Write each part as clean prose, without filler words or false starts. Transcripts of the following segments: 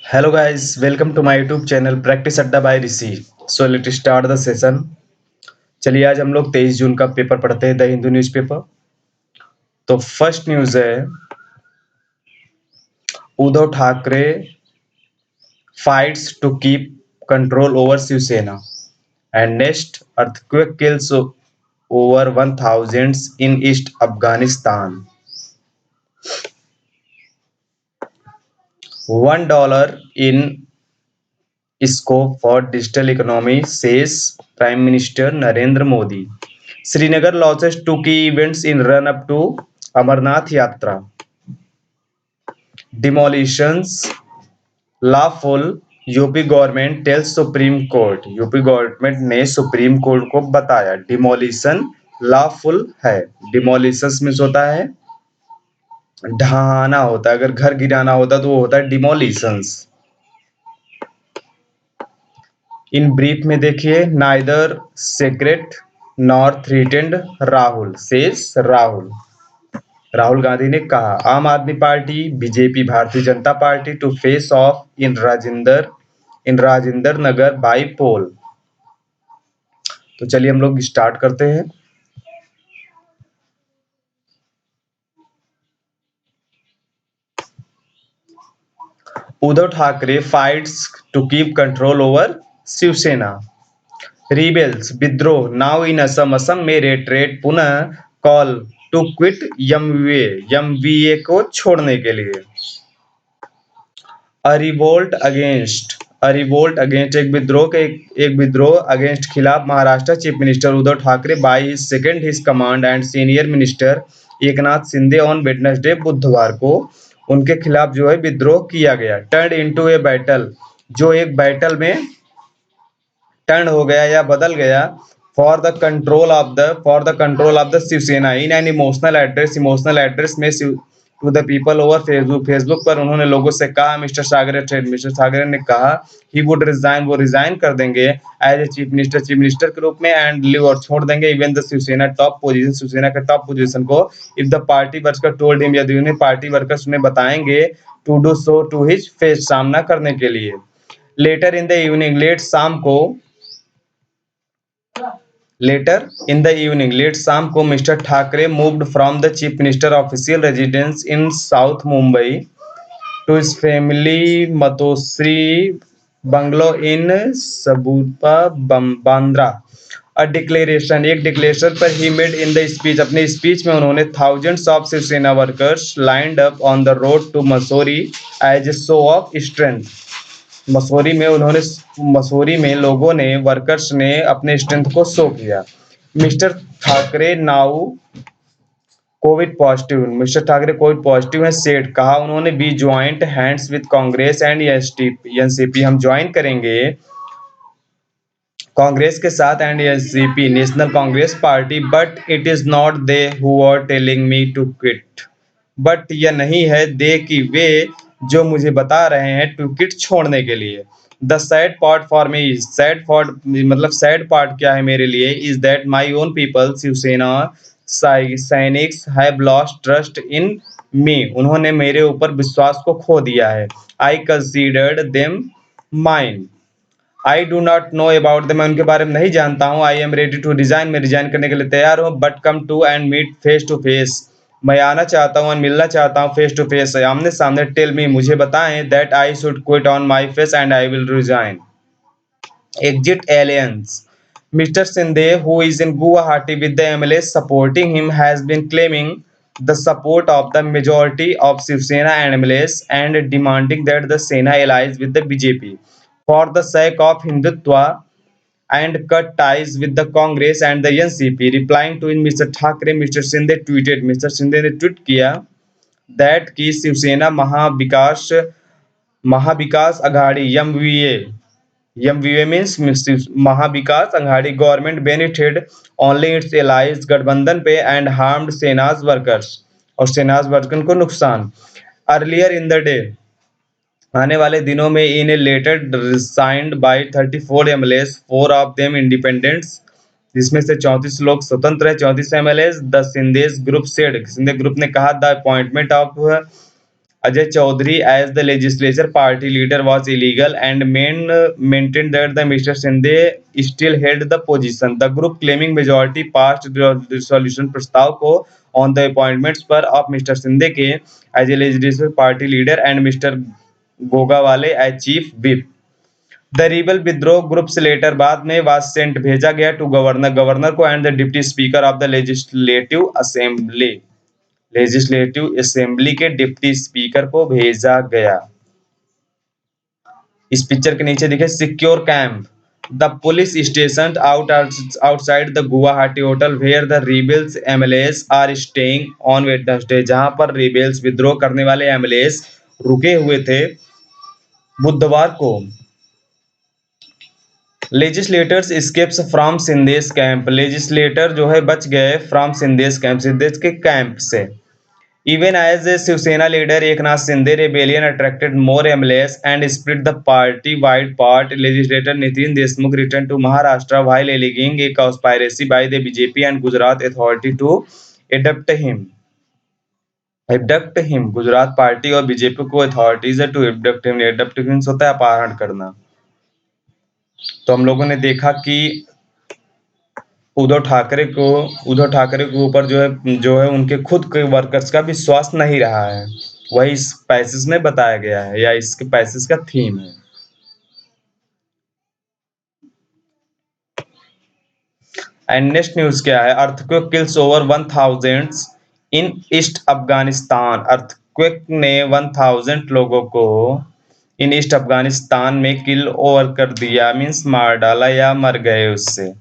Hello guys, welcome to my YouTube channel Practice Adda by Rishi. So let's start the session। चलिए आज हम लोग 23 जून का paper पढ़ते हैं द हिंदू न्यूज़पेपर। तो फर्स्ट न्यूज़ है Uddhav Thackeray fights to keep control over Shiv Sena and next earthquake kills over 1000 in east Afghanistan. $1 in scope for digital economy, says Prime Minister Narendra Modi. Srinagar launches two key events in run-up to Amarnath Yatra. Demolitions lawful, UP government tells supreme court. UP government ने supreme court को बताया demolition lawful है। डिमोलिशंस means होता है ढहाना, होता है अगर घर गिराना होता तो वो होता है डिमोलिशंस। इन ब्रीफ में देखिए neither secret nor threatened Rahul says Rahul Gandhi ने कहा Aam Aadmi Party BJP Bharatiya Janata Party to face off in Rajendra Nagar by poll. तो चलिए हम लोग स्टार्ट करते हैं। Uddhav Thackeray fights to keep control over Shiv Sena. Rebels विद्रोह नाउ इन असम में रेट पुनः कॉल टू क्विट एमवीए को छोड़ने के लिए। अ रिवोल्ट अगेंस्ट एक विद्रोह अगेंस्ट खिलाफ Maharashtra chief minister Uddhav Thackeray by his command and senior minister Eknath Shinde on Wednesday बुधवार को उनके खिलाफ जो है विद्रोह किया गया। टर्न इनटू ए बैटल, जो एक बैटल में टर्न हो गया या बदल गया। For the control of the Shiv Sena in an emotional address में to the people over Facebook पर उन्होंने लोगों से कहा मिस्टर सागरे ने कहा ही वुड रिजाइन, वो रिजाइन कर देंगे एज ए चीफ मिनिस्टर के रूप में एंड लिव, और छोड़ देंगे इवन द शिवसेना के टॉप पोजीशन को if the party worker told him, यदि उन्हें पार्टी वर्कर्स उन्हें बताएंगे to do so to his face, सामना करने के लिए। Later in the evening, late शाम को mister Thackeray moved from the chief minister official residence in south Mumbai to his family Matoshree bungalow in suburban Bandra. एक डिक्लेरेशन पर he made in the speech, अपने speech में उन्होंने thousands of Shiv Sena workers lined up on the road to Mussoorie as a show of strength. Mussoorie में लोगों ने workers ने अपने स्ट्रेंथ को शो किया। मिस्टर ठाकरे कोविड पॉजिटिव है सेट, कहा उन्होंने be joint hands with Congress and NCP, हम ज्वाइन करेंगे कांग्रेस के साथ and NCP national Congress party, but it is not they who are telling me to quit, but यह नहीं है दे कि वे जो मुझे बता रहे हैं टू क्विट छोड़ने के लिए। The sad part for me, sad part क्या है मेरे लिए, is that my own people Shiv Sena sainiks have lost trust in me, उन्होंने मेरे ऊपर विश्वास को खो दिया है। I considered them mine, I do not know about them, मैं उनके बारे में नहीं जानता हूँ। I am ready to resign, मैं रिजाइन करने के लिए तैयार हूँ। But come to and meet face to face, मैं आना चाहता हूँ और मिलना चाहता हूँ फेस टू फेस, आमने सामने। टेल मी, मुझे बताएं that I should quit on my face and I will resign. Exit alliance, Mr. Sindhe, who is in Guwahati with the MLAs supporting him, has been claiming the support of the majority of Shiv Sena and MLAs and demanding that the Sena allies with the BJP for the sake of Hindutva and cut ties with the Congress and the NCP. Replying to Mr. Thackeray, Mr. Sindhe ने tweet किया that कि Shiv Sena Maha Vikas Aghadi MVA means Maha Vikas Aghadi government benefited only its allies गठबंधन पे and harmed सेनाज workers, और सेनाज workers को नुकसान। Earlier in the day, आने वाले दिनों में in a letter signed by 34 MLAs, 4 of them independents, जिसमें से 34 लोग स्वतंत्र है, 34 MLAs. The Shinde's group said, Shinde group ने कहा the appointment of Ajay Chaudhary, as the legislature party leader, was illegal and maintained that the Mr. Sindhe still held the position. The group claiming majority passed the resolution प्रस्ताव को on the appointments पर of Mr. Sindhe के as a legislature party leader and Mr. Gogawale as chief whip. The rebel विद्रोह group से letter बाद में was sent भेजा गया टू गवर्नर गवर्नर को and the deputy speaker of the legislative assembly के deputy speaker को भेजा गया। इस पिक्चर के नीचे दिखे secure camp the police station outside the Guwahati hotel where the rebels MLAs are staying on Wednesday, जहां पर रिबेल्स विद्रोह करने वाले एमएलएस रुके हुए थे बुधवार को। Legislators escapes from Shinde's camp, legislator जो है बच गए फ्रॉम सिंधेस कैंप, सिंधेस के कैंप से। Even as a Shiv Sena leader Eknath Shinde rebellion attracted more MLAs and split the party wide part, legislator Nitin Deshmukh return to Maharashtra while alleging a conspiracy by the BJP and Gujarat authority to abduct him. Gujarat party और BJP को authorities है to abduct him. Abduct means होता है अपहरण करना। तो हम लोगों ने देखा कि उद्धव ठाकरे के ऊपर जो है उनके खुद के वर्कर्स का विश्वास नहीं रहा है। वही इस पैसेज में बताया गया है या इसके पैसेज का थीम है। एंड नेक्स्ट न्यूज क्या है? Earthquake kills over 1000 in east Afghanistan. Earthquake ने 1000 लोगों को इन ईस्ट अफगानिस्तान में किल ओवर कर दिया, मीन्स मार डाला या मर गए उससे।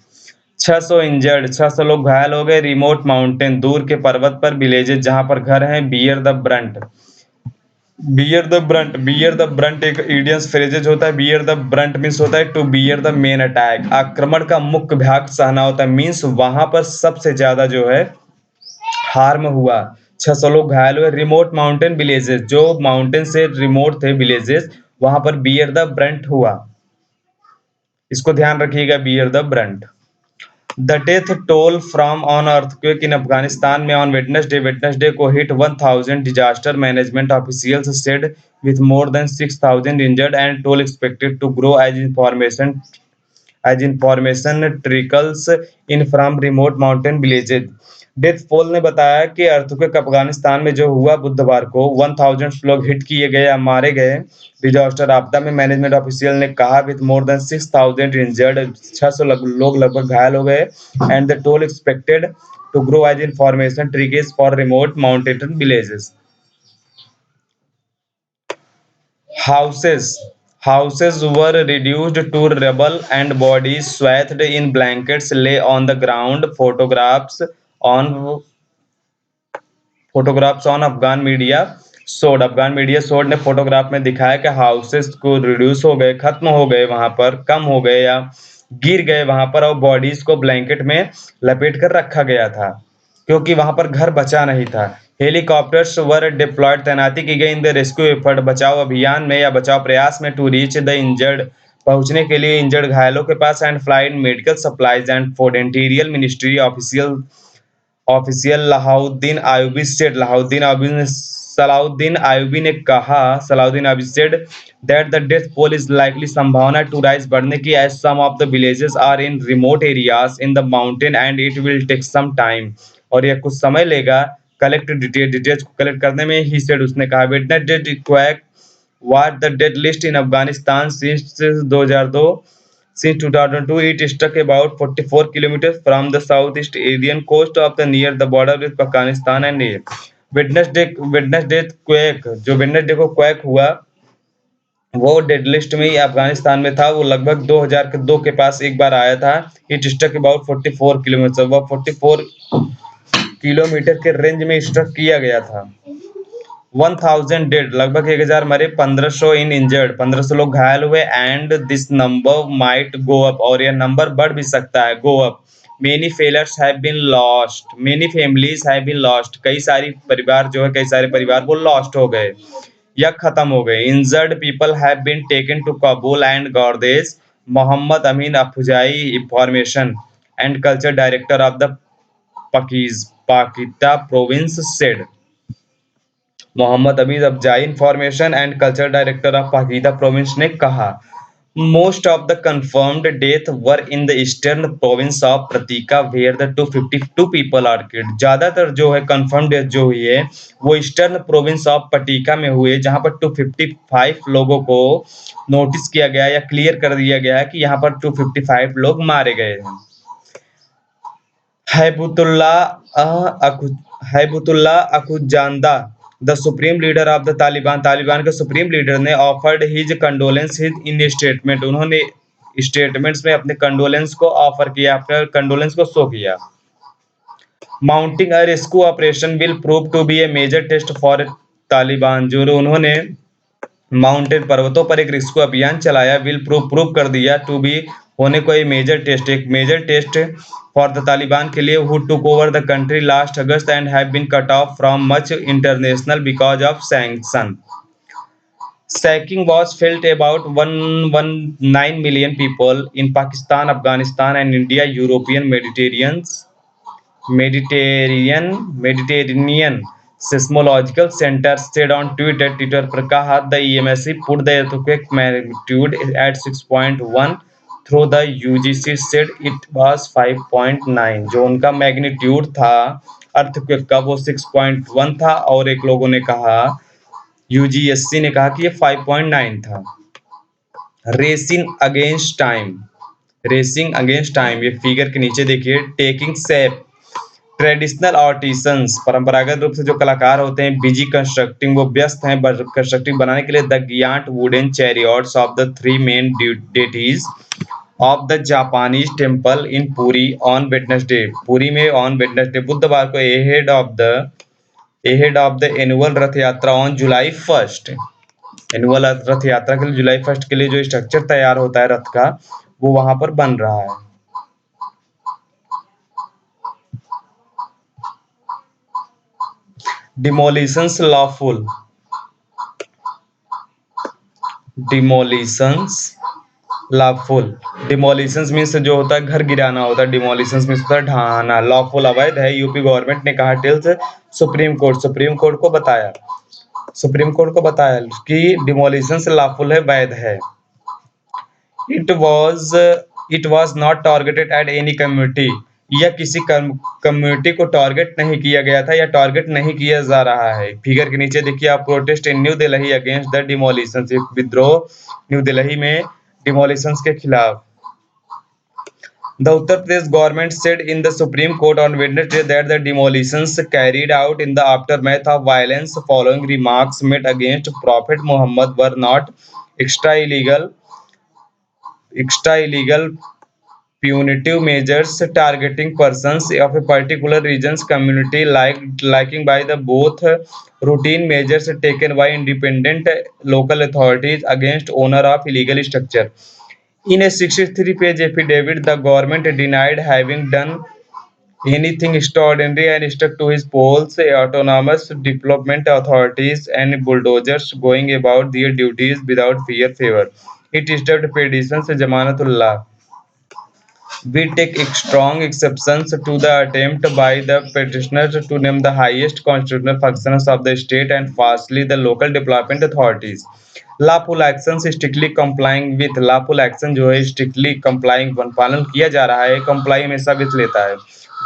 600 इंजर्ड, 600 लोग घायल हो गए। रिमोट माउंटेन, दूर के पर्वत पर विलेजेस जहां पर घर हैं। Bear the brunt, bear the brunt एक इडियम्स फ्रेजेज होता है। बियर द ब्रंट मीन्स होता है to bear the main attack, आक्रमण का मुख्य भाग सहना होता है। मीन्स वहां पर सबसे ज्यादा जो है हार्म हुआ। 600 लोग घायल हुए। रिमोट माउंटेन विलेजेस, जो माउंटेन से रिमोट थे विलेजेस, वहां पर बियर द ब्रंट हुआ। इसको ध्यान रखिएगा, beer the Brunt. The death toll from on earthquake इन अफगानिस्तान में ऑन वेडनेसडे को hit 1000, disaster management officials said, with more than 6000 injured and toll expected to grow as information trickles in from remote mountain villages। Death toll ने बताया कि earthquake Afghanistan में जो हुआ बुधवार को 1000 लोग हिट किए गए या मारे गए। डिजास्टर आपदा में मैनेजमेंट ऑफिशियल ने कहा विथ मोर देन 6000 इंजर्ड, 600 लोग लगभग घायल हो गए। And the toll expected to grow as information trickles for remote mountain villages. Houses were reduced to rubble and bodies swathed in blankets lay on the ground। on photographs on Afghan media सोड ने photograph में दिखाया कि houses को reduce हो गए, खत्म हो गए, वहां पर कम हो गए या गिर गए वहां पर, और बॉडीज को ब्लैंकेट में लपेट कर रखा गया था क्योंकि वहां पर घर बचा नहीं था। हेलीकॉप्टर्स वर डिप्लॉयड, तैनाती की गई इन द रेस्क्यू एफर्ट, बचाव अभियान में या बचाव प्रयास में, टू रीच द इंजर्ड, पहुंचने के लिए इंजर्ड घायलों के पास, and flight medical supplies and food. Interior ministry official Salahuddin Ayubi ने कहा, Salahuddin Ayubi said that the death toll is likely, संभावना टू राइज, बढ़ने की, as some of the villages are in remote areas in the mountain and it will take some time, और यह कुछ समय लेगा कलेक्ट डिटेल्स को कलेक्ट करने में। ही सेड, उसने कहा Wednesday quake was the dead list in Afghanistan since 2002। Since 2002, it struck about 44 kilometers from the southeast Indian coast of the near the border with Pakistan and India। Wednesday quake, जो Wednesday को quake हुआ वो dead list में ही अफगानिस्तान में था। वो लगभग 2002 के पास एक बार आया था। इट स्ट्रक अबाउट 44 किलोमीटर, वह 44 किलोमीटर के रेंज में स्ट्रक किया गया था। 1000 डेड, लगभग 1000 मरे। 1500 इन इंजर्ड, 1500 लोग घायल हुए। And this number might go up, और यह नंबर बढ़ भी सकता है, go up. Many failures have been lost, many families have been lost, कई सारे परिवार वो लॉस्ट हो गए या खत्म हो गए। Injured people have been taken to Kabul and Gardez. Mohammad Amin Afzai, information and culture director of the Paktika province said. Mohammad Amir Afzai information and culture director of Paktika province ने कहा, most of the confirmed death were in the eastern province of Paktika where the 252 people are killed. ज्यादातर जो है confirm death जो हुई है वो eastern province of पटीका में हुए, जहां पर 255 लोगों को नोटिस किया गया या क्लियर कर दिया गया है कि यहाँ पर 255 लोग मारे गए हैं। हैबतुल्ला अखुजांदा the supreme leader of the Taliban, Taliban के सुप्रीम लीडर ने offered his condolence in statement, उन्होंने स्टेटमेंट्स में अपने कंडोलेंस को ऑफर किया, अपने कंडोलेंस को शो किया। Mounting a rescue operation will prove to be a major test for Taliban, जो उन्होंने माउंटेन पर्वतों पर एक रेस्क्यू अभियान चलाया, विल प्रूव कर दिया टू बी होने को एक major test for the Taliban के लिए, who took over the country last August and have been cut off from much international because of sanction. Sacking was felt about 119 million people in Pakistan, Afghanistan, and India. European Mediterranean Seismological Center said on Twitter पर कहा, the EMC put the earthquake magnitude at 6.1 through the UGC said it was 5.9। जो उनका magnitude था earthquake का वो 6.1 था और एक लोगों ने कहा, यूजीएससी ने कहा कि ये 5.9 था। रेसिंग अगेंस्ट टाइम, ये फिगर के नीचे देखिए। टेकिंग शेप, ट्रेडिशनल आर्टिसंस, परंपरागत रूप से जो कलाकार होते हैं, बिजी कंस्ट्रक्टिंग, वो व्यस्त हैं कंस्ट्रक्टिंग बनाने के लिए, the giant wooden chariots of the three main deities of the Japanese temple in Puri on Wednesday, Puri में ऑन वेडनेसडे बुधवार को ahead of the एनुअल रथ यात्रा ऑन जुलाई 1। एनुअल रथ यात्रा के लिए जुलाई 1 के लिए जो स्ट्रक्चर तैयार होता है रथ का, वो वहां पर बन रहा है। डिमोलिशंस लॉफुल, डिमोलिशंस मीन्स जो होता है घर गिराना होता है, डिमोलिशंस मीन्स होता है ढहाना। लॉफुल अवैध है, यूपी गवर्नमेंट ने कहा टिल्स सुप्रीम कोर्ट को बताया कि डिमोलिशंस लॉफुल है, वैध है। It was not targeted at any community, या किसी कम्युनिटी को टारगेट नहीं किया गया था या टारगेट नहीं किया जा रहा है। फिगर के नीचे देखिए आप, protest in New Delhi against the demolitions, विद्रोह न्यू दिल्ली में डिमोलिशंस के खिलाफ। The Uttar Pradesh government said in the Supreme Court on Wednesday that the demolitions carried out in the aftermath of violence following remarks made against Prophet Muhammad were not extra illegal punitive measures targeting persons of a particular region's community, liking by the both routine measures taken by independent local authorities against owner of illegal structure. In a 63-page affidavit, the government denied having done anything extraordinary and stuck to its poles. Autonomous development authorities and bulldozers going about their duties without fear favor. It disturbed petitions Jamanatullah. We take strong exceptions to the attempt by the petitioners to name the highest constitutional functions of the state and firstly the local development authorities. Lawful action strictly complying with, lawful action जो है strictly complying पालन किया जा रहा है, comply हमेशा with लेता है।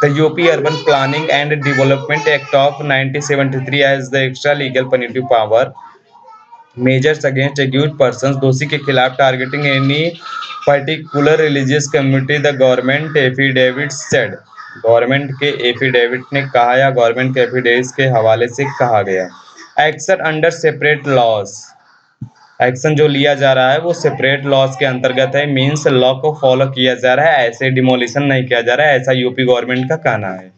The UP urban planning and development act of 1973 as the extra legal punitive power measures against accused persons, दोषी के खिलाफ targeting any particular religious community, the government affidavit said, government के एफिडेविट ने कहा या गवर्नमेंट के एफिडेविट के हवाले से कहा गया। Action under separate laws, action जो लिया जा रहा है वो सेपरेट लॉज के अंतर्गत है, मींस लॉ को फॉलो किया जा रहा है, ऐसे डिमोलिशन नहीं किया जा रहा है, ऐसा यूपी गवर्नमेंट का कहना है।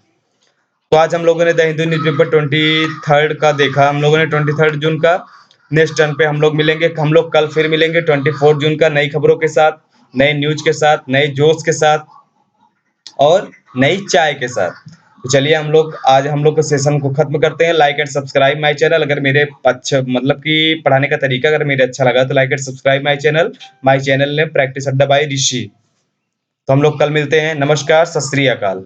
तो आज हम लोगों ने द हिंदू न्यूज़पेपर 23 का देखा, हम लोगों ने 23 जून का। नेक्स्ट टर्न पे हम लोग मिलेंगे, हम लोग कल फिर मिलेंगे 24 जून का, नई खबरों के साथ, नए न्यूज के साथ, नए जोश के साथ और नई चाय के साथ। तो चलिए आज हम लोग सेशन को खत्म करते हैं। Like and subscribe my channel, अगर मेरे मतलब कि पढ़ाने का तरीका अगर मेरे अच्छा लगा तो like and subscribe my channel ने प्रैक्टिस अड्डा बाय ऋषि। तो हम लोग कल मिलते हैं। नमस्कार, सत श्री अकाल।